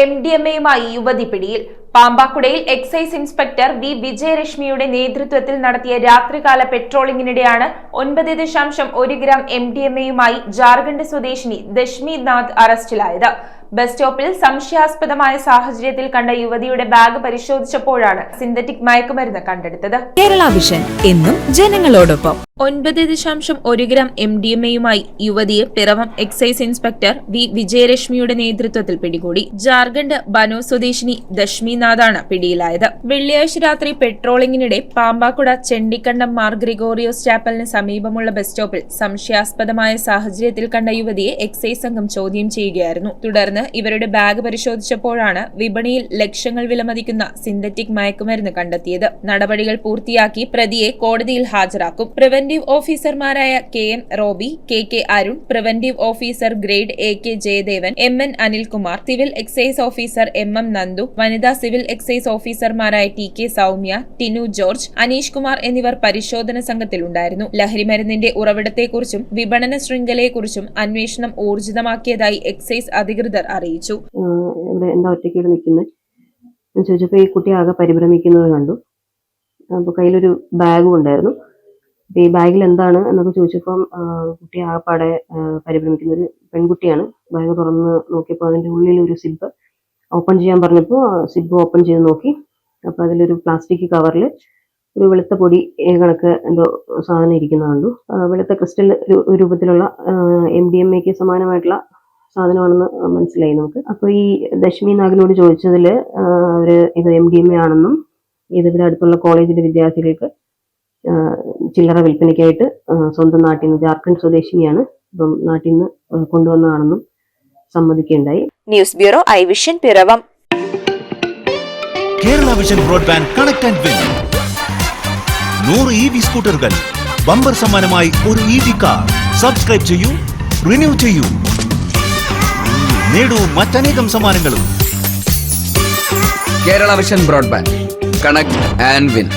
MDMA-യുമായി യുവതി പിടിയിൽ. പാമ്പാക്കുടയിൽ excise inspector V വിജയലക്ഷ്മിയുടെ നേതൃത്വത്തിൽ നടത്തിയ രാത്രികാല പെട്രോളിംഗിനിടെയാണ് 9.1 ഗ്രാം MDMA-യുമായി ജാർഖണ്ഡ് സ്വദേശിനി ദശ്മി നാഥ് അറസ്റ്റിലായത്. ബസ് സ്റ്റോപ്പിൽ സംശയാസ്പദമായ സാഹചര്യത്തിൽ കണ്ട യുവതിയുടെ ബാഗ് പരിശോധിച്ചപ്പോഴാണ് സിന്തറ്റിക് മയക്കുമരുന്ന് കണ്ടെടുത്തത്. കേരള വിഷൻ എന്നും ജനങ്ങളോടൊപ്പം. 9.1 ഗ്രാം MDMA-യുമായി യുവതിയെ പിറവം എക്സൈസ് ഇൻസ്പെക്ടർ വി വിജയലക്ഷ്മിയുടെ നേതൃത്വത്തിൽ പിടികൂടി. ജാർഖണ്ഡ് ബനോ സ്വദേശിനി ദശ്മി നാഥാണ് പിടിയിലായത്. വെള്ളിയാഴ്ച രാത്രി പെട്രോളിംഗിനിടെ പാമ്പാക്കുട ചെണ്ടിക്കണ്ടം മാർ ഗ്രിഗോറിയോസ് ചാപ്പലിന് സമീപമുള്ള ബസ് സ്റ്റോപ്പിൽ സംശയാസ്പദമായ സാഹചര്യത്തിൽ കണ്ട യുവതിയെ എക്സൈസ് സംഘം ചോദ്യം ചെയ്യുകയായിരുന്നു. തുടർന്ന് ഇവരുടെ ബാഗ് പരിശോധിച്ചപ്പോഴാണ് വിപണിയിൽ ലക്ഷങ്ങൾ വിലമതിക്കുന്ന സിന്തറ്റിക് മയക്കുമരുന്ന് കണ്ടെത്തിയത്. നടപടികൾ പൂർത്തിയാക്കി പ്രതിയെ കോടതിയിൽ ഹാജരാക്കും. പ്രിവന്റീവ് ഓഫീസർമാരായ KM Roby, KK Arun, preventive officer grade AK Jayadevan, MN Anilkumar, civil excise officer MM Nandu, വനിതാ സിവിൽ എക്സൈസ് ഓഫീസർമാരായ TK സൗമ്യ, ടിനു ജോർജ്, അനീഷ് കുമാർ എന്നിവർ പരിശോധന സംഘത്തിലുണ്ടായിരുന്നു. ലഹരിമരുന്നിന്റെ ഉറവിടത്തെക്കുറിച്ചും വിപണന ശൃംഖലയെക്കുറിച്ചും അന്വേഷണം ഊർജിതമാക്കിയതായി എക്സൈസ് അധികൃതർ അറിയിച്ചു. എന്താ ഒറ്റയ്ക്ക് നിൽക്കുന്നത് ചോദിച്ചപ്പോൾ ഈ കുട്ടി ആകെ പരിഭ്രമിക്കുന്നത് കണ്ടു. അപ്പോൾ കയ്യിലൊരു ബാഗും ഉണ്ടായിരുന്നു. ഈ ബാഗിൽ എന്താണ് എന്നൊക്കെ ചോദിച്ചപ്പം കുട്ടി ആകെപ്പാടെ പരിഭ്രമിക്കുന്ന ഒരു പെൺകുട്ടിയാണ്. ബാഗ് തുറന്ന് നോക്കിയപ്പോൾ അതിൻ്റെ ഉള്ളിൽ ഒരു സിബ് ഓപ്പൺ ചെയ്യാൻ പറഞ്ഞപ്പോൾ സിബ് ഓപ്പൺ ചെയ്ത് നോക്കി. അപ്പോൾ അതിലൊരു പ്ലാസ്റ്റിക് കവറിൽ ഒരു വെളുത്ത പൊടി കണക്ക് എന്തോ സാധനം ഇരിക്കുന്ന കണ്ടു. വെളുത്ത ക്രിസ്റ്റൽ രൂപത്തിലുള്ള MDMA-ക്ക് സമാനമായിട്ടുള്ള സാധനമാണെന്ന് മനസ്സിലായി നമുക്ക്. അപ്പോൾ ഈ ദശ്മി നാഗിനോട് ചോദിച്ചതിൽ അവര് ഇത് MDMA ആണെന്നും ഇതിവിടെ അടുത്തുള്ള കോളേജിലെ വിദ്യാർത്ഥികൾക്ക് ചില്ലറ വിൽപ്പനയ്ക്കായിട്ട് സ്വന്തം നാട്ടിൽ നിന്ന്, ജാർഖണ്ഡ് സ്വദേശിനിയാണ്, ഇപ്പം നാട്ടിൽ നിന്ന് കൊണ്ടുവന്നതാണെന്നും സമ്മതിക്കുകയുണ്ടായി. News bureau I Vision Piravom. Kerala Vision broadband connect and win 100 EV സ്കൂട്ടറുകൾ, ബമ്പർ സമ്മാനമായി ഒരു EV കാർ. സബ്സ്ക്രൈബ് ചെയ്യൂ, റിന്യൂ ചെയ്യൂ, നേടൂ മറ്റനേകം സമ്മാനങ്ങളും. Kerala Vision broadband connect and win.